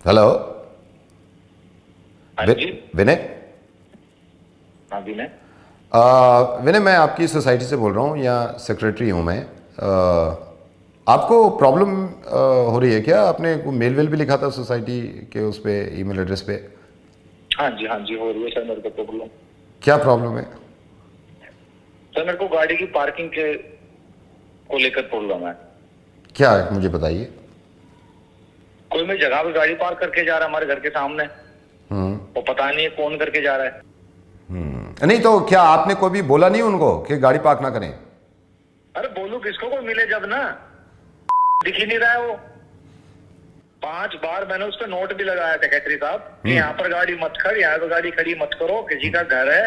Hello. हाँ जी। विनय। हाँ विनय। विनय, मैं आपकी सोसाइटी से बोल रहा हूँ, यहाँ सेक्रेटरी हूँ मैं। आपको प्रॉब्लम हो रही है क्या? आपने को मेल वेल भी लिखा था सोसाइटी के उस पे, ईमेल एड्रेस पे? हाँ जी हो रही है सर मेरे को प्रॉब्लम। क्या प्रॉब्लम है? सर मेरे को गाड़ी की पार्किंग के को लेकर प्रॉब्लम है। क्या है मुझे बताइए। कोई मेरी जगह पे गाड़ी पार्क करके जा रहा है हमारे घर के सामने, और पता नहीं है कौन करके जा रहा है। नहीं तो क्या आपने कोई भी बोला नहीं उनको कि गाड़ी पार्क ना करें? अरे बोलू किसको, कोई मिले जब ना। दिख ही नहीं रहा है वो। 5 बार मैंने उस पर नोट भी लगाया सेक्रेटरी साहब कि यहाँ पर गाड़ी मत खड़, यहाँ पर गाड़ी खड़ी मत करो, किसी का घर है।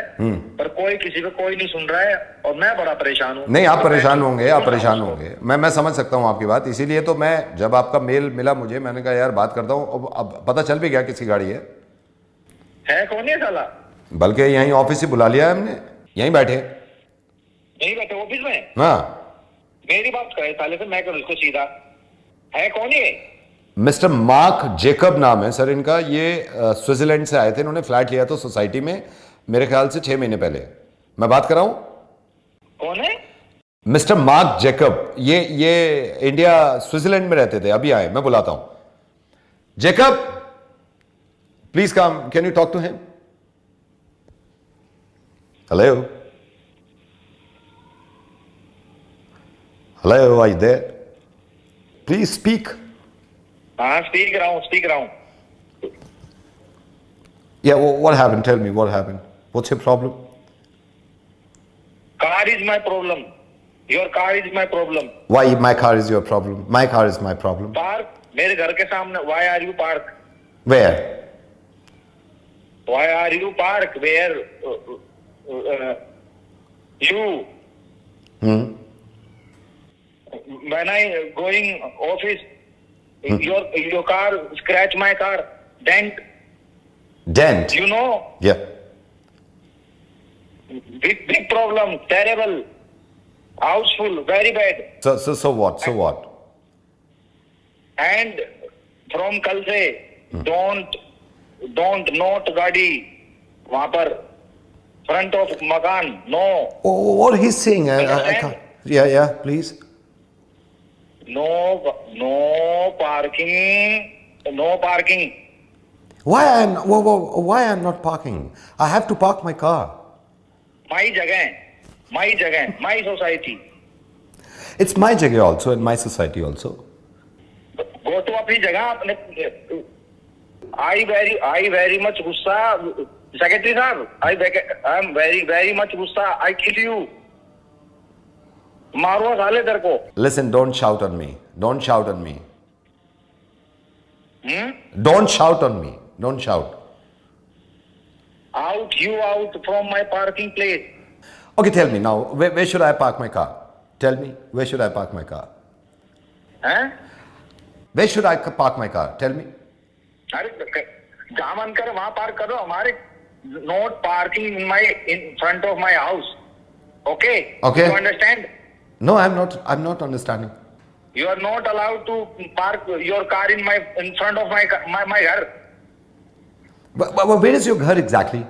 पर कोई किसी को कोई नहीं सुन रहा है, और मैं बड़ा परेशान हूँ। नहीं, आप परेशान होंगे, आप परेशान होंगे। मैं समझ सकता हूँ आपकी बात। इसीलिए तो मैं, जब आपका मेल मिला मुझे, मैंने कहा यार बात करता हूँ। अब पता चल भी गया किसकी गाड़ी है कौन है साला? बल्कि यहीं ऑफिस से बुला लिया है हमने, यहीं बैठे। यही बैठे ऑफिस में? हाँ। मेरी बात करे साले से, मैं करूँ उसको सीधा। है कौन ये? मिस्टर मार्क जेकब नाम है सर इनका। ये स्विट्जरलैंड से आए थे, इन्होंने फ्लैट लिया था सोसाइटी में, मेरे ख्याल से 6 महीने पहले। मैं बात कर रहा हूं। कौन है? Mister Mark Jacob. ये इंडिया स्विट्जरलैंड में रहते थे, अभी आए। मैं बुलाता हूं। Jacob, please come, can you talk to him? Hello, hello, I there? Please speak. हाँ स्पीक रहा हूँ। Yeah, what happened? Tell me what happened. What's your problem? Car is my problem. Your car is my problem. Why my car is your problem? My car is my problem. Park मेरे घर के सामने. Why are you park? Where? Why are you park? Where? You. When I going office, your car scratch my car. Dent. Dent? You know? Yeah. Big problem. Terrible. House full. Very bad. So what? So what? And from कल से don't not गाड़ी वहां पर front of मकान. No. Oh, what he's saying? I can't. Yeah, please. No parking. No parking. Why I'm not parking? I have to park my car. My जगह. My society. It's my jagah also and my society also. Go to अपनी जगह अपने. I very much गुस्सा. Secretary साहब, I am very much गुस्सा. I kill you. मारो साले तेरे को. Listen, don't shout on me. Don't shout on me. Don't shout on me. Don't shout. Out from my parking place. Okay, tell me now, where should I park my car? Tell me, where should I park my car? हैं? Where should I park my car? Tell me. अरे जहाँ मन करे वहाँ park करो. हमारे note parking in front of my house. Okay? Okay. You understand? No, I'm not understanding. You are not allowed to park your car in front of my घर. But where is your ghar exactly?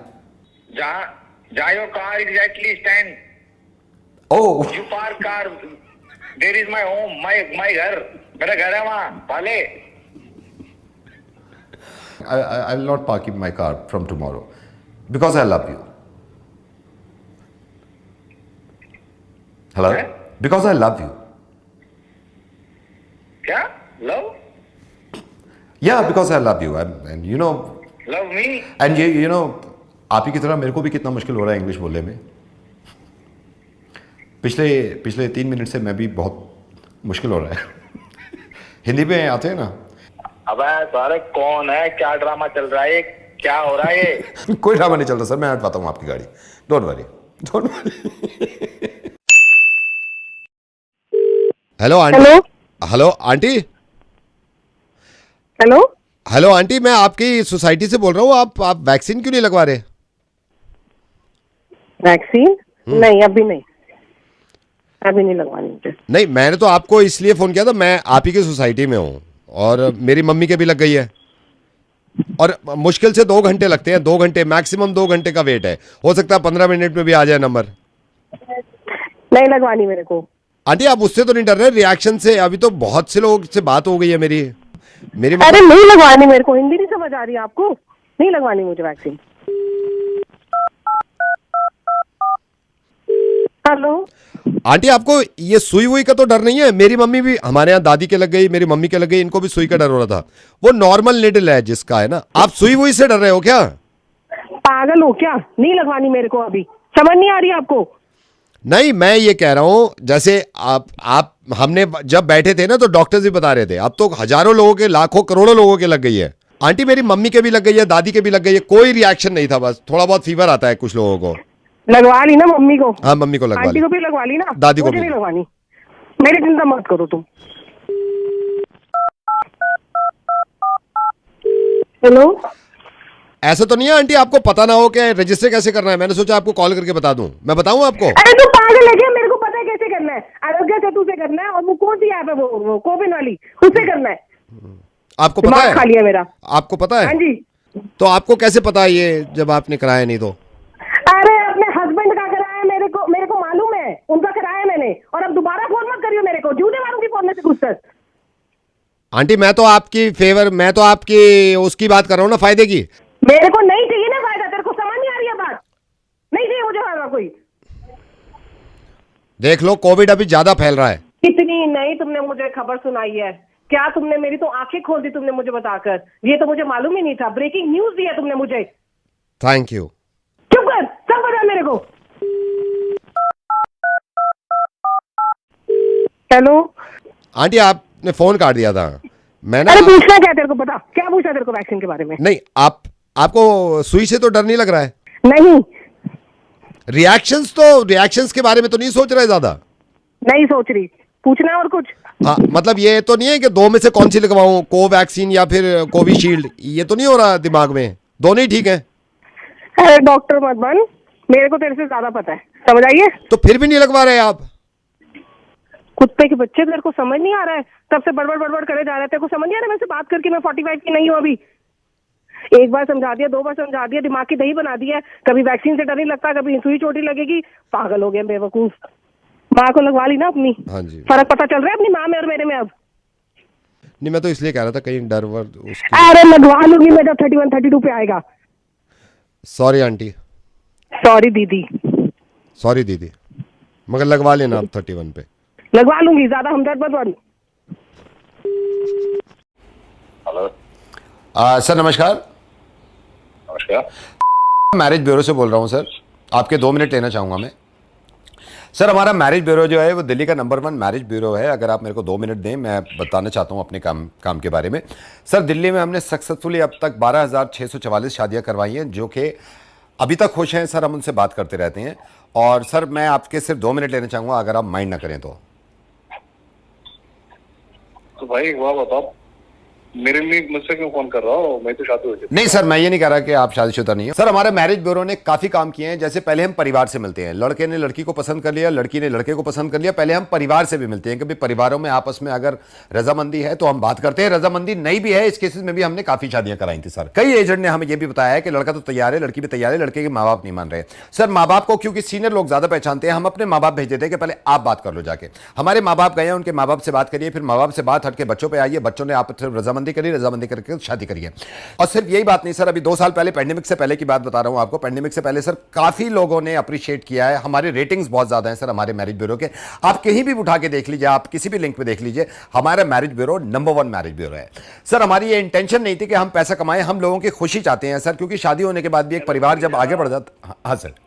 जहाँ your car exactly stand. Oh. You park car. There is my home, my घर. मेरा घर है वहाँ पाले. I will not park in my car from tomorrow because I love you. Hello? Eh? Because I love you. क्या? Love? Yeah, because I love you. And you know. Love me? And you know, आप ही की तरह मेरे को भी कितना मुश्किल हो रहा है इंग्लिश बोलने में. पिछले 3 मिनट से मैं भी बहुत मुश्किल हो रहा है. हिंदी में आते हैं ना. अबे सारे कौन है? क्या ड्रामा चल रहा है? क्या हो रहा है ये? कोई ड्रामा नहीं चल रहा सर, मैं हटवाता हूँ आपकी गाड़ी. Don't worry. Hello aunty. Hello aunty. Hello aunty, मैं आपकी सोसाइटी से बोल रहा हूँ. आप वैक्सीन क्यों नहीं लगवा रहे? वैक्सीन? नहीं, अभी नहीं लगवानी मुझे. नहीं, मैंने तो आपको इसलिए फोन किया था, मैं आप ही की सोसाइटी में हूँ और मेरी मम्मी के भी लग गई है. और मुश्किल से 2 घंटे लगते हैं, 2 घंटे मैक्सिमम 2 घंटे का वेट है, हो सकता है 15 मिनट में भी आ जाए नंबर। नहीं लगवानी मेरे को। आंटी आप उससे तो नहीं डर रहे रिएक्शन से? अभी तो बहुत से लोगों से बात हो गई है मेरी अरे नहीं लगवानी मेरे को, हिंदी नहीं समझ आ रही है आपको? नहीं लगवानी मुझे वैक्सीन। हेलो आंटी आपको ये सुई वुई का तो डर नहीं है? मेरी मम्मी भी, हमारे यहाँ दादी के लग गई, मेरी मम्मी के लग गई, इनको भी सुई का डर हो रहा था। वो नॉर्मल निडल है जिसका है ना, आप सुई वुई से डर रहे हो क्या? पागल हो क्या? नहीं लगवानी मेरे को, अभी समझ नहीं आ रही आपको? नहीं मैं ये कह रहा हूं जैसे आप हमने जब बैठे थे ना तो डॉक्टर्स भी बता रहे थे, अब तो हजारों लोगों के, लाखों करोड़ों लोगों के लग गई है। आंटी मेरी मम्मी के भी लग गई है, दादी के भी लग गई है, कोई रिएक्शन नहीं था, बस थोड़ा बहुत फीवर आता है कुछ लोगों को। लगवा ली ना मम्मी को? हाँ मम्मी को लगवा ली, आंटी को भी लगवा ली ना? दादी को मुझे भी नहीं लगवानी, मेरी चिंता मत करो तुम। हेलो ऐसा तो नहीं है आंटी आपको पता ना हो कि रजिस्टर कैसे करना है? मैंने सोचा आपको कॉल करके बता दूं। मैं बताऊं आपको? अरे तू पागल है क्या? मेरे को पता है कैसे करना है, आरोग्य सेतु से करना है, और वो कौन सी ऐप है वो कोविन वाली, उससे करना है। आपको पता है? खा लिया मेरा। आपको पता है? हाँ जी। तो आपको कैसे पता है ये जब आपने कराया नहीं तो? अरे अपने हस्बैंड का कराया, मेरे को मालूम है, उनका कराया मैंने, और अब दोबारा फोन मत करियो मेरे को, जूते मारूंगी फोन में से कुछ तक। आंटी मैं तो आपकी उसकी बात कर रहा हूँ ना, फायदे की। मेरे को नहीं चाहिए ना फायदा, तेरे को समझ नहीं आ रही है बात? नहीं चाहिए मुझे फायदा कोई। देख लो कोविड अभी ज्यादा फैल रहा है। इतनी नहीं तुमने मुझे खबर सुनाई है क्या? तुमने मेरी तो आंखें खोल दी तुमने मुझे बताकर, ये तो मुझे मालूम ही नहीं था। ब्रेकिंग न्यूज दिया तुमने मुझे। Thank you. चुप कर, सब बता मेरे को। हेलो आंटी आपने फोन काट दिया था, मैं ना। अरे पूछना क्या तेरे को, बता क्या पूछना तेरे को वैक्सीन के बारे में? नहीं आपको सुई से तो डर नहीं लग रहा है? नहीं। रिएक्शंस के बारे में तो नहीं सोच रहे ज्यादा? नहीं सोच रही। पूछना है और कुछ? हाँ मतलब ये तो नहीं है कि दो में से कौन सी लगवाऊं, कोवैक्सीन या फिर कोविशील्ड? ये तो नहीं हो रहा दिमाग में? दोनों ही ठीक है? अरे डॉक्टर मत बन, मेरे को तेरे से ज्यादा पता है, समझ आइए। तो फिर भी नहीं लगवा रहे आप? कुत्ते के बच्चे, तेरे को समझ नहीं आ रहा है? तब से बड़बड़ करे जा रहा है, तेरे को समझ नहीं आ रहा है? मैं से बात करके मैं 45 की नहीं हूँ अभी। एक बार समझा दिया, 2 बार समझा दिया, दिमाग की दही बना दिया है। कभी वैक्सीन से डर नहीं लगता, कभी सुई चोटी लगेगी। पागल हो गया बेवकूफ। माँ को लगवा ली ना अपनी? हाँ जी। फर्क पता चल रहा है अपनी माँ में और मेरे में अब? नहीं मैं तो इसलिए कह रहा था कहीं डर वर उसकी। अरे लगवा लूंगी मैं जब 31 32 पे आएगा। Sorry aunty. सॉरी दीदी। सॉरी दीदी, मगर लगवा लेना आप 31 पे। लगवा लूंगी, ज्यादा हमदर्द मत बन। हेलो सर नमस्कार। नमस्कार। मैरिज ब्यूरो से बोल रहा हूँ सर, आपके 2 मिनट लेना चाहूँगा मैं। सर हमारा मैरिज ब्यूरो जो है वो दिल्ली का नंबर 1 मैरिज ब्यूरो है। अगर आप मेरे को 2 मिनट दें, मैं बताना चाहता हूँ अपने काम के बारे में। सर दिल्ली में हमने सक्सेसफुली अब तक 12,644 शादियाँ करवाई हैं, जो कि अभी तक खुश हैं सर। हम उनसे बात करते रहते हैं। और सर मैं आपके सिर्फ 2 मिनट लेना चाहूँगा, अगर आप माइंड ना करें तो भाई एक बात बताओ, मेरे लिए मुझसे क्यों फोन कर रहा हो? मैं तो शादी हो गई। नहीं सर, मैं ये नहीं कह रहा कि आप शादीशुदा नहीं हो। सर हमारे मैरिज ब्यूरो ने काफी काम किए हैं। जैसे पहले हम परिवार से मिलते हैं, लड़के ने लड़की को पसंद कर लिया, लड़की ने लड़के को पसंद कर लिया, पहले हम परिवार से भी मिलते हैं। कभी परिवारों में आपस में अगर रजामंदी है तो हम बात करते हैं, रजामंदी नहीं भी है, इस केसेस में भी हमने काफी शादियां कराई थी सर। कई एजेंट ने हमें यह भी बताया है कि लड़का तो तैयार है, लड़की भी तैयार है, लड़के के माँ बाप नहीं मान रहे। सर माँ बाप को क्योंकि सीनियर लोग ज्यादा पहचानते हैं, हम अपने माँ बाप भेज देते हैं कि पहले आप बात कर लो जाके। हमारे माँ बाप गए, उनके माँ बाप से बात करिए, फिर माँ बाप से बात हटके बच्चों पर आइए, बच्चों ने आप रजामंदी करी, रजामंदी करके शादी करिए। और सिर्फ यही बात नहीं सर, अभी 2 साल पहले, पैंडेमिक से पहले की बात बता रहा हूं आपको, पैंडेमिक से पहले सर काफी लोगों ने अप्रिशिएट किया है। हमारे रेटिंग्स बहुत ज्यादा हैं सर हमारे मैरिज ब्यूरो के। आप कहीं भी उठा के देख लीजिए, आप किसी भी लिंक पे देख लीजिए, हमारा marriage bureau number 1 marriage bureau है सर। हमारी ये इंटेंशन नहीं थी कि हम पैसा कमाएं, हम लोगों की खुशी चाहते हैं सर, क्योंकि शादी होने के बाद भी एक परिवार जब आगे बढ़ जाता। हाँ सर।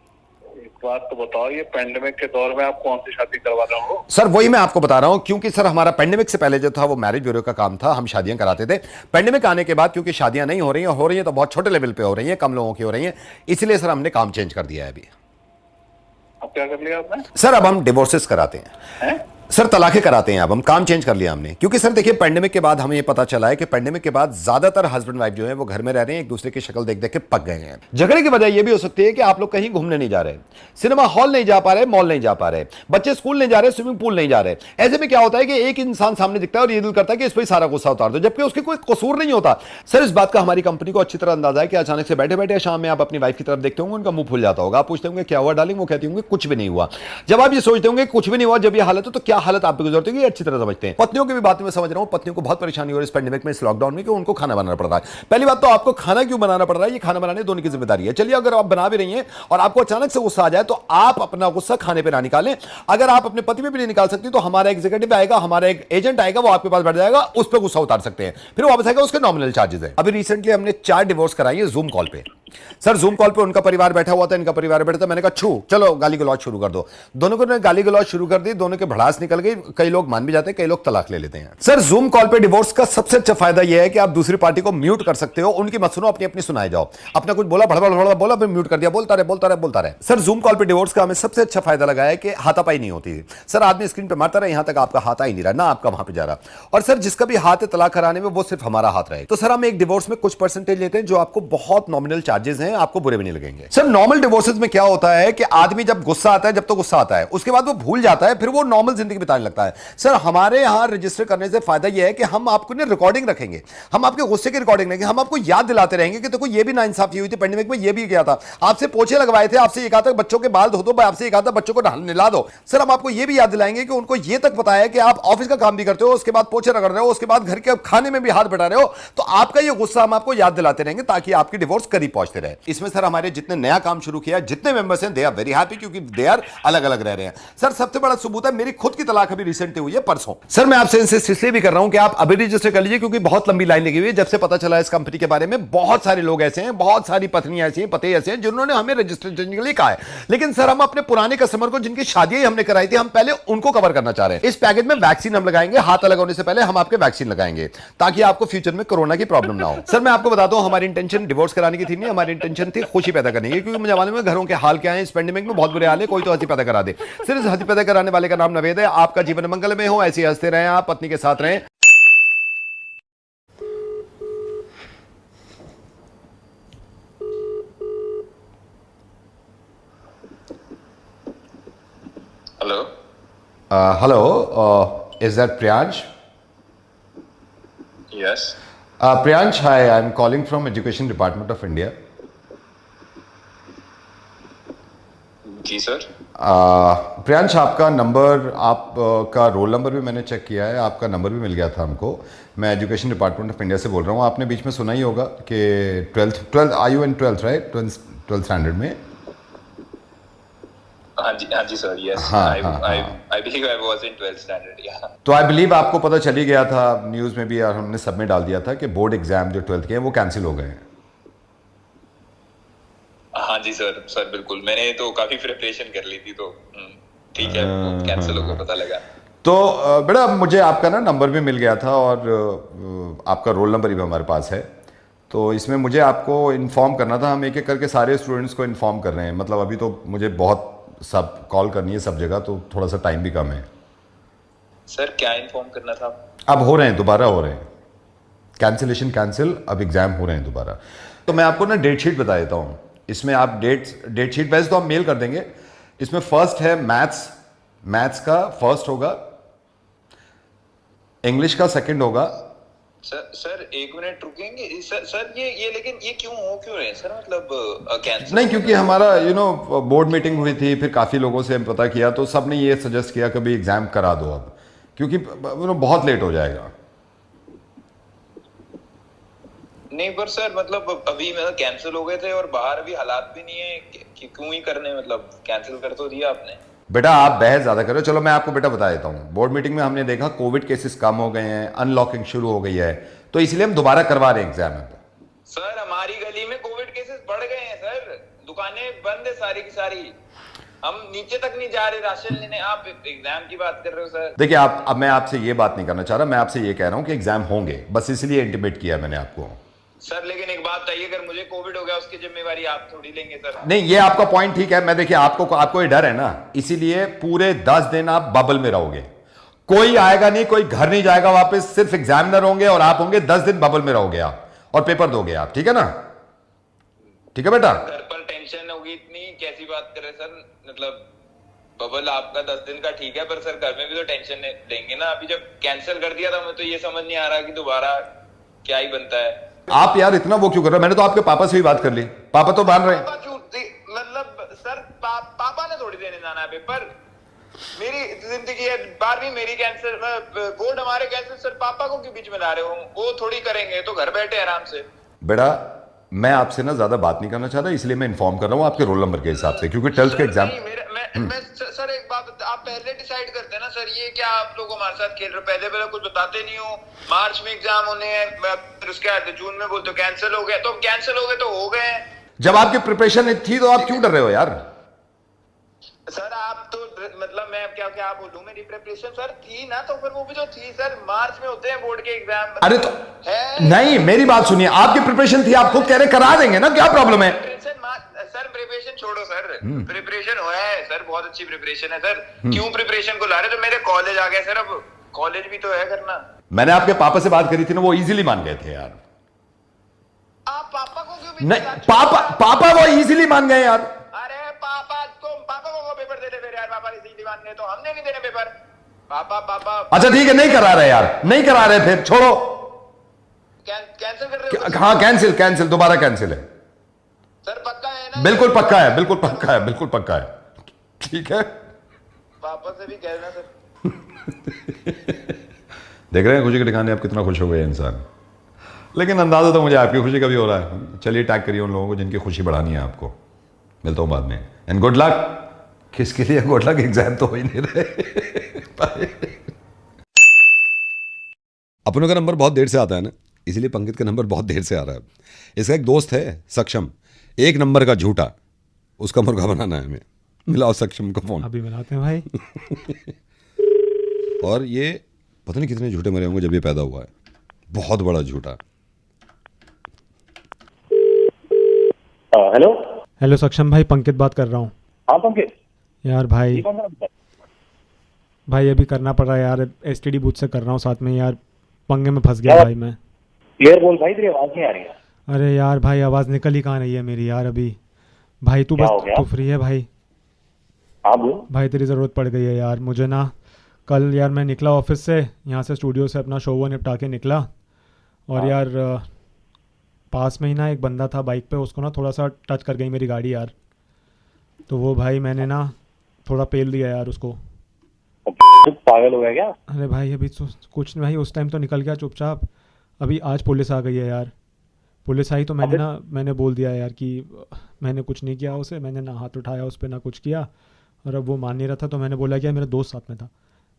बात तो बताओ, ये पेंडेमिक के दौर में आप कौन सी शादी करवा रहे हो? सर वही मैं आपको बता रहा हूं, क्योंकि सर हमारा पेंडेमिक से पहले जो था वो मैरिज ब्यूरो का काम था, हम शादियां कराते थे। पेंडेमिक आने के बाद क्योंकि शादियां नहीं हो रही हैं तो बहुत छोटे लेवल पे हो रही हैं, कम लोगों की हो रही हैं, इसलिए सर हमने काम चेंज कर दिया है अभी। अब क्या कर लिया आपने? सर अब हम डिवोर्सेस कराते हैं। सर तलाक़ें कराते हैं अब हम, काम चेंज कर लिया हमने, क्योंकि सर देखिए पेंडेमिक के बाद हमें ये पता चला है कि पेंडेमिक के बाद ज्यादातर हस्बैंड वाइफ जो है वो घर में रह रहे हैं, एक दूसरे की शक्ल देख देख के पक गए हैं। झगड़े की वजह ये भी हो सकती है कि आप लोग कहीं घूमने नहीं जा रहे, सिनेमा हॉल नहीं जा पा रहे, मॉल नहीं जा पा रहे, बच्चे स्कूल नहीं जा रहे, स्विमिंग पूल नहीं जा रहे। ऐसे में क्या होता है कि एक इंसान सामने दिखता है और ये दिल करता है कि इस पर सारा गुस्सा उतार दो, जबकि उसके कोई कसूर नहीं होता। सर इस बात का हमारी कंपनी को अच्छी तरह अंदाजा है कि अचानक से बैठे बैठे शाम में आप अपनी वाइफ की तरफ देखते होंगे, उनका मुंह फूल जाता होगा, आप पूछते होंगे क्या हुआ डार्लिंग, वो कहती होंगे कुछ भी नहीं हुआ। जब आप ये सोचते होंगे कुछ भी नहीं हुआ, जब ये हालत हो तो क्या हालत आपकी गुजरती होगी, अच्छी तरह समझते हैं। पत्नियों की भी बात में समझ रहा हूं, पत्नियों को बहुत परेशानी हो रही है इस पेंडेमिक में, इस लॉकडाउन में, कि उनको खाना बनाना पड़ रहा है। पहली बात तो आपको खाना क्यों बनाना पड़ रहा है, ये खाना बनाने दोनों की जिम्मेदारी है। चलिए अगर आप बना भी रही हैं और आपको अचानक से गुस्सा आ जाए तो आप अपना गुस्सा खाने पे ना निकालें। अगर आप अपने पति पे भी नहीं निकाल सकती तो हमारा एग्जीक्यूटिव आएगा, हमारा एक एजेंट आएगा, वो आपके पास बैठ जाएगा, उस पर गुस्सा उतार सकते हैं, फिर वापस आएगा, उसके नॉमिनल चार्जेस है। अभी रिसेंटली हमने 4 डिवोर्स कराई है जूम कॉल पे। सर जूम कॉल पे उनका परिवार बैठा हुआ था, इनका परिवार बैठा था, मैंने कहा छू चलो गाली गलौज शुरू कर दो। दोनों को गाली गलौज शुरू कर दी, दोनों के भड़ास निकल गई, कई लोग मान भी जाते हैं, कई लोग तलाक ले लेते हैं। सर जूम कॉल पे डिवोर्स का सबसे अच्छा फायदा यह है कि आप दूसरी पार्टी को म्यूट कर सकते हो, उनकी मत सुनो, अपनी अपनी सुनाए जाओ। अपना कुछ बोला भड़बड़ बोला, फिर म्यूट कर दिया, बोलता रहे। सर जूम कॉल पे डिवोर्स का हमें सबसे अच्छा फायदा लगा है कि हाथापाई नहीं होती। सर आदमी स्क्रीन पे मारता रहा, यहां तक आपका हाथ आ ही नहीं रहा, ना आपका वहां पे जा रहा। और सर जिसका भी हाथ है तलाक कराने में, वो सिर्फ हमारा हाथ रहे। तो सर हम एक डिवोर्स में कुछ परसेंटेज लेते हैं जो आपको बहुत नॉमिनल चार्जेस हैं, आपको बुरे भी नहीं लगेंगे। सर नॉर्मल डिवोर्सेस में क्या होता है कि आदमी जब गुस्सा आता है, जब तो गुस्सा आता है, उसके बाद वो भूल जाता है, फिर वो नॉर्मल जिंदगी बिताने लगता है। सर हमारे यहां रजिस्टर करने से फायदा यह है कि हम आपको रिकॉर्डिंग रखेंगे, हम आपके गुस्से की रिकॉर्डिंग रखेंगे, हम आपको याद दिलाते रहेंगे कि देखो ये भी नाइंसाफी हुई थी पेंडेमिक में, ये भी किया था, आपसे पोछे लगवाए थे, आपसे ये कहा था बच्चों के बाल धो दो, आपसे ये कहा था बच्चों को नहला दो। सर हम आपको ये भी याद दिलाएंगे कि उनको ये तक पता है कि आप ऑफिस का काम भी करते हो, उसके बाद पोछे रगड़ रहे हो, उसके बाद घर के खाने में भी हाथ बटा रहे हो, तो आपका ये गुस्सा हम आपको याद दिलाते रहेंगे ताकि आपकी डिवोर्स करीब पहुंचते रहे। इसमें सर हमारे जितने नया काम शुरू किया, जितने मेंबर्स हैं, दे आर वेरी हैप्पी, क्योंकि दे आर अलग अलग रह रहे हैं। सर सबसे बड़ा सबूत है, मेरी खुद की तलाक अभी रिसेंटली हुई है परसों। सर मैं आपसे इंसिस्ट इसलिए भी कर रहा हूं कि आप अभी रजिस्टर कर लीजिए, क्योंकि बहुत लंबी लाइन लगी हुई है। जब से पता चला इस कंपनी के बारे में, बहुत सारे लोग ऐसे हैं, बहुत सारी पत्नियां ऐसी हैं, पति ऐसे हैं जिन्होंने हमें रजिस्ट्रेशन के लिए कहा है। लेकिन सर हम अपने पुराने कस्टमर को, जिनकी शादी हमने कराई थी, हम पहले उनको कवर करना चाह रहे हैं। इस पैकेज में वैक्सीन हम लगाएंगे, हाथ अलग होने से पहले हम आपके वैक्सीन लगाएंगे, ताकि आपको फ्यूचर में कोरोना की प्रॉब्लम ना हो। सर मैं आपको बताता हूं, हमारी इंटेंशन डिवोर्स कराने की थी नहीं, हमारी इंटेंशन थी खुशी पैदा करने की, क्योंकि मुझे मालूम है घरों के हाल क्या है इस पेंडेमिक में, बहुत बुरे हाल है, कोई तो हंसी पैदा करा दे। सिर्फ इस हंसी पैदा कराने वाले का नाम नवेद है। आपका जीवन मंगलमय हो, ऐसे हंसते रहें, आप पत्नी के साथ रहें। Hello hello, is that Priyansh? Yes Priyansh, hi, I am calling from education department of India. जी सर। प्रियांश आपका नंबर, आपका रोल नंबर भी मैंने चेक किया है, आपका नंबर भी मिल गया था हमको। मैं एजुकेशन डिपार्टमेंट ऑफ इंडिया से बोल रहा हूँ। आपने बीच में सुना ही होगा कि 12th I you in 12th right, 12th standard में? हाँ जी sir, yes. I believe I was in 12th standard, yeah. तो आई बिलीव आपको पता चल ही गया था, न्यूज़ में भी और हमने सब में डाल दिया था कि बोर्ड एग्जाम जो 12th के हैं वो कैंसिल हो गए हैं। हाँ जी सर बिल्कुल, मैंने तो काफी प्रिपरेशन कर ली थी, तो ठीक है, कैंसिल हो गया, पता लगा। तो बेटा मुझे आपका ना नंबर भी मिल गया था और आपका रोल नंबर भी हमारे पास है, तो इसमें मुझे आपको इन्फॉर्म करना था। हम एक एक करके सारे स्टूडेंट्स को इन्फॉर्म कर रहे हैं, मतलब अभी तो मुझे बहुत सब कॉल करनी है सब जगह, तो थोड़ा सा टाइम भी कम है। सर क्या इन्फॉर्म करना था? अब हो रहे हैं, दोबारा हो रहे हैं, कैंसिलेशन कैंसिल, अब एग्जाम हो रहे हैं दोबारा। तो मैं आपको ना डेट शीट बता देता हूँ, इसमें आप डेट शीट वैसे तो हम मेल कर देंगे। इसमें फर्स्ट है मैथ्स का फर्स्ट होगा, इंग्लिश का सेकंड होगा। सर एक मिनट रुकेंगे सर, ये लेकिन ये क्यों रहे हैं सर, मतलब कैंसिल? नहीं, क्योंकि हमारा बोर्ड मीटिंग हुई थी, फिर काफ़ी लोगों से पता किया, तो सब ने ये सजेस्ट किया कि भाई एग्ज़ाम करा दो अब, क्योंकि बहुत लेट हो जाएगा। नहीं पर सर, मतलब अभी मतलब कैंसिल हो गए थे और बाहर अभी हालात भी नहीं है कि क्यों ही करने, मतलब कैंसिल कर तो दिया आपने। बेटा आप बहस ज़्यादा करो, चलो मैं आपको बेटा बता देता हूँ। बोर्ड मीटिंग में हमने देखा कोविड केसेस कम हो गए हैं, अनलॉकिंग शुरू हो गई है, तो इसलिए हम दोबारा करवा रहे हैं एग्जाम। सर हमारी गली में कोविड केसेस बढ़ गए हैं सर, दुकानें बंद है सारी की सारी, हम नीचे तक नहीं जा रहे राशन लेने, आप एग्जाम की बात कर रहे हो सर। देखिए अब मैं आपसे ये बात नहीं करना चाह रहा, मैं आपसे ये कह रहा हूँ कि एग्जाम होंगे, बस इसलिए इंटीमेट किया मैंने आपको। सर लेकिन एक बात बताइए, अगर मुझे कोविड हो गया उसकी जिम्मेवारी आप थोड़ी लेंगे सर? नहीं, ये आपका पॉइंट ठीक है। मैं देखिए आपको ये डर है ना, इसीलिए पूरे 10 दिन आप बबल में रहोगे, कोई आएगा नहीं, कोई घर नहीं जाएगा वापस, सिर्फ एग्जामिनर होंगे और आप होंगे 10 दिन बबल में रहोगे आप और पेपर दोगे आप, ठीक है ना? ठीक है बेटा? घर पर टेंशन होगी इतनी, कैसी बात कर रहे सर? मतलब बबल आपका 10 दिन का ठीक है, पर सर घर में भी तो टेंशन लेंगे ना। अभी जब कैंसिल कर दिया था, मैं तो ये समझ नहीं आ रहा कि दोबारा क्या ही बनता है। आप यार इतना वो क्यों कर रहे हो? मैंने तो आपके पापा से भी बात कर ली, पापा तो मान रहे हैं। मतलब सर पापा ने थोड़ी देने जाना है पेपर। मेरी जिंदगी है, 12वीं मेरी कैंसिल, बोर्ड हमारे कैंसिल, सर पापा को क्यों बीच में ला रहे हो? वो थोड़ी करेंगे, तो घर बैठे आराम से। बेटा मैं आपसे ना ज्यादा बात नहीं करना चाहता, इसलिए मैं इन्फॉर्म कर रहा हूँ आपके रोल नंबर के हिसाब से, क्योंकि 12th के एग्जाम। मैं सर एक बात, आप पहले डिसाइड करते हैं ना सर, ये क्या आप लोग हमारे साथ खेल रहे हो? पहले कुछ बताते नहीं हो। मार्च में एग्जाम होने हैं, फिर उसके बाद जून में बोलते हो कैंसिल हो गया, तो कैंसिल हो गए तो हो गए। जब आपकी प्रिपरेशन थी तो आप क्यों डर रहे हो यार? सर आप तो मतलब मैं क्या बोलूं, मेरी प्रिपरेशन सर थी ना, तो फिर वो भी तो थी सर। मार्च में होते हैं बोर्ड के एग्जाम। अरे तो है नहीं, मेरी बात सुनिए, आपकी प्रिपरेशन थी, आप खुद कह रहे करा देंगे ना, क्या प्रॉब्लम है? सर प्रिपरेशन छोड़ो सर, प्रिपरेशन हुआ है सर, बहुत अच्छी प्रिपरेशन है सर। क्यों प्रिपरेशन को ला रहे? तो मेरे कॉलेज आ गए सर, अब कॉलेज भी तो है करना। मैंने आपके पापा से बात करी थी ना, वो इजीली मान गए थे यार। आप पापा को क्यों? नहीं पापा वो इजीली मान गए यार। अरे पापा को पेपर दे दे फिर यार, पापा इजीली मान गए तो हमने नहीं देने पेपर। पापा अच्छा ठीक है, नहीं करा रहे यार, नहीं करा रहे, फिर छोड़ो। कैंसिल कर रहे हो? हाँ कैंसिल, दोबारा कैंसिल है सर, पक्का है ना? बिल्कुल पक्का है, बिल्कुल पक्का है। ठीक है, पापा से भी कहना सर। देख रहे हैं खुशी के ठिकाने आप कितना खुश हो गए इंसान। लेकिन अंदाजा तो मुझे आपकी खुशी का भी हो रहा है। चलिए टैग करिए उन लोगों को जिनकी खुशी बढ़ानी है आपको। मिलता हूं बाद में, एंड गुड लक। किसके लिए गुड लक? एग्जाम तो हो ही नहीं रहे। अपनों का नंबर बहुत देर से आता है ना, इसलिए पंकज का नंबर बहुत देर से आ रहा है। इसका एक दोस्त है सक्षम, एक नंबर का झूठा, उसका मुर्गा बनाना है हमें। मिलाओ सक्षम को फोन, अभी मिलाते हैं भाई। और ये पता नहीं कितने झूठे मरे होंगे जब ये पैदा हुआ है, बहुत बड़ा झूठा। हेलो हेलो सक्षम भाई, पंकित बात कर रहा हूँ। हाँ पंकज यार भाई अभी करना पड़ रहा है यार, एसटीडी बूथ से कर रहा हूँ, साथ में यार पंगे में फंस गया भाई मैं। क्लियर बोल भाई, तेरी आवाज नहीं आ रही है। अरे यार भाई आवाज़ निकल ही कहाँ रही है मेरी यार अभी। भाई तू बस तू फ्री है भाई? हाँ बोल भाई तेरी ज़रूरत पड़ गई है यार मुझे ना। कल यार मैं निकला ऑफिस से, यहाँ से स्टूडियो से अपना शो वो निपटा के निकला, और यार पास में ही ना एक बंदा था बाइक पे, उसको ना थोड़ा सा टच कर गई मेरी गाड़ी यार। तो वो भाई मैंने ना थोड़ा पेल दिया यार उसको। पागल हो गया क्या? अरे भाई अभी कुछ नहीं भाई, उस टाइम तो निकल गया चुपचाप। अभी आज पुलिस आ गई है यार। पुलिस आई तो मैंने बोल दिया यार कि मैंने कुछ नहीं किया उसे, मैंने ना हाथ उठाया उस पर ना कुछ किया। और अब वो मान नहीं रहा था तो मैंने बोला कि मेरा दोस्त साथ में था,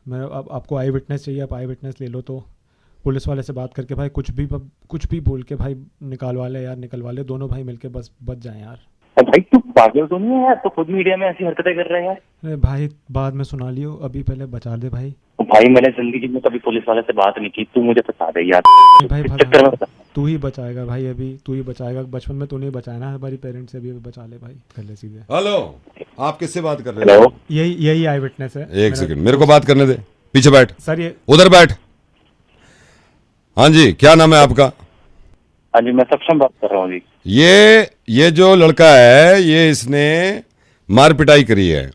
मैं अब आपको आई विटनेस चाहिए, आप आई विटनेस ले लो। तो पुलिस वाले से बात करके भाई कुछ भी बोल के भाई निकलवा ले, दोनों भाई मिलके बस बच जाएं यार। भाई तू पागल तो नहीं है यार? तो खुद मीडिया में ऐसी हरकतें कर रहे हैं। अरे भाई बाद में सुना लियो, अभी पहले बचा दे भाई। भाई मैंने जिंदगी में कभी पुलिस वाले से बात नहीं की, तू मुझे बता दे यार। भाई तू ही बचाएगा भाई, अभी तू ही बचाएगा। बचपन में तू नहीं बचाया ना हमारी पेरेंट्स से, भी बचा ले भाई, कर ले सीधे। हेलो, आप किससे बात कर रहे हो? यही आई विटनेस है। एक सेकंड मेरे को बात करने दे, पीछे बैठ सर। ये उधर बैठ। हाँ जी, क्या नाम है आपका? हाँ जी, मैं सक्षम बात कर रहा हूँ जी। ये जो लड़का है, ये इसने मार पिटाई करी है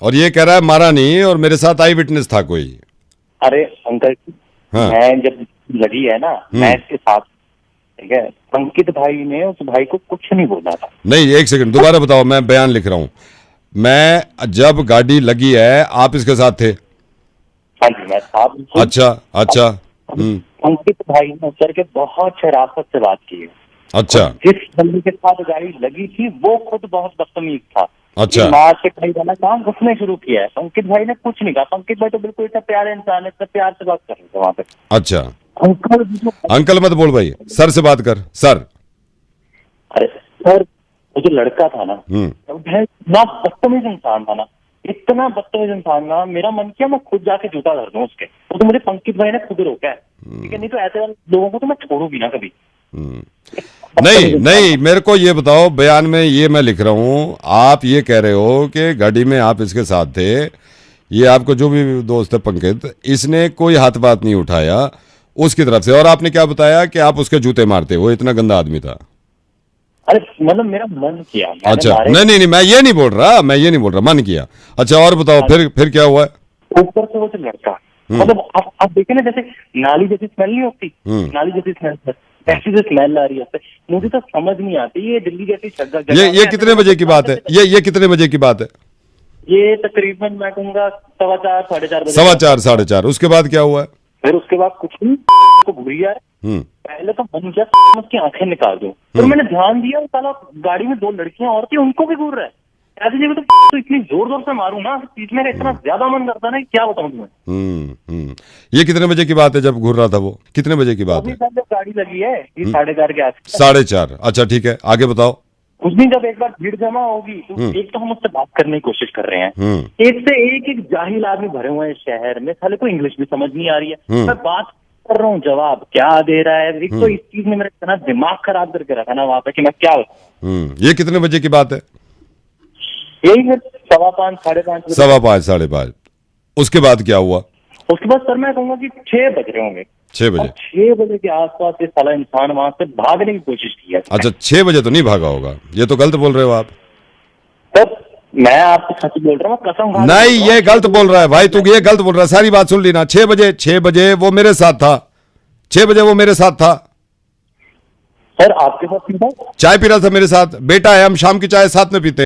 और ये कह रहा है मारा नहीं, और मेरे साथ आई विटनेस था कोई। अरे अंकल, हाँ। मैं जब लगी है ना, मैं इसके साथ, ठीक है, पंकित भाई ने उस भाई को कुछ नहीं बोला था। नहीं, एक सेकंड दोबारा बताओ, मैं बयान लिख रहा हूँ। मैं जब गाड़ी लगी है आप इसके साथ थे? हाँ जी मैं साथ। अच्छा। पंकित भाई ने सर के बहुत शराफत से बात की है। अच्छा। जिस बंदे के साथ गाड़ी लगी थी वो खुद बहुत बदतमीज था। अच्छा। मार पिटाई वाला काम उसने शुरू किया है, पंकित भाई ने कुछ नहीं कहा। पंकित भाई तो बिल्कुल इतना प्यारे इंसान है, इतना प्यार से बात कर रहे थे वहाँ पे। अच्छा। अंकल मत बोल भाई, सर से बात कर, सर। अरे सर, वो जो लड़का था ना, इतना बदतमीज इंसान था ना, इतना बदतमीज इंसान ना, मेरा मन किया मैं खुद जाके जूता धर दूं उसके। तो मुझे पंकित भाई ने खुद रोका है, ठीक है? नहीं तो ऐसे लोगों को तो मैं छोड़ूंगी ना कभी। नहीं, मेरे को ये बताओ, बयान में ये मैं लिख रहा हूँ, आप ये कह रहे हो कि गाड़ी में आप इसके साथ थे, ये आपको जो भी दोस्त है पंकज, इसने कोई हाथ बात नहीं उठाया उसकी तरफ से, और आपने क्या बताया कि आप उसके जूते मारते, वो इतना गंदा आदमी था। अरे मतलब मेरा मन किया, मैंने अच्छा, मारे। नहीं मैं ये नहीं बोल रहा, मन किया। अच्छा और बताओ फिर क्या हुआ? ऊपर से वो जो लड़का, मतलब आप देखे ना, जैसे नाली जैसी स्मेल नहीं होती, नाली जैसी स्मेल, ऐसी जो स्मेल आ रही है, मुझे तो समझ नहीं आती। ये दिल्ली जैसी जगह, ये कितने बजे की बात है? ये कितने बजे की बात है? ये तकरीबन मैं कहूँगा 4:15 साढ़े 4 बजे। 4:15 साढ़े 4। उसके बाद क्या हुआ? फिर उसके बाद कुछ नहीं, तो घुरी है। पहले तो मन किया उसकी आंखें निकाल दूं, फिर मैंने ध्यान दिया साला गाड़ी में 2 लड़कियां और थी, उनको भी घूर रहा है। ऐसे जगह तो इतनी जोर जोर से मारूं ना, बीच में इतना ज्यादा मन करता ना, क्या बताऊं तुम्हें। ये कितने बजे की बात है जब घूर रहा था वो? कितने बजे की बात है? जब गाड़ी लगी है 4:30 के आसपास। 4:30। अच्छा ठीक है, आगे बताओ। उस दिन जब एक बार भीड़ जमा होगी तो एक तो हम उससे बात करने की कोशिश कर रहे हैं, एक से एक जाहिल आदमी भरे हुए हैं शहर में, साले को इंग्लिश भी समझ नहीं आ रही है। मैं बात कर रहा हूँ, जवाब क्या दे रहा है। एक तो इस चीज ने मेरा इतना दिमाग खराब करके रखा ना वहां पे कि मैं क्या बताऊं। ये कितने बजे की बात है? यही है 5:15 साढ़े 5। 5:15 साढ़े 5। उसके बाद क्या हुआ? उसके बाद सर मैं कहूंगा कि 6 बज रहे होंगे। 6 बजे? 6 बजे के आसपास ये साला इंसान वहां से भागने की कोशिश की है। अच्छा 6 बजे तो नहीं भागा होगा, ये तो गलत बोल रहे हो आप। सर मैं आपको सच बोल रहा हूँ, कसम खा नहीं ये गलत बोल रहा है भाई, तू ये गलत बोल रहा है, सारी बात सुन ली ना। 6 बजे वो मेरे साथ था, 6 बजे वो मेरे साथ था। सर आपके साथ चाय पी रहा था मेरे साथ, बेटा है, हम शाम की चाय साथ में पीते हैं।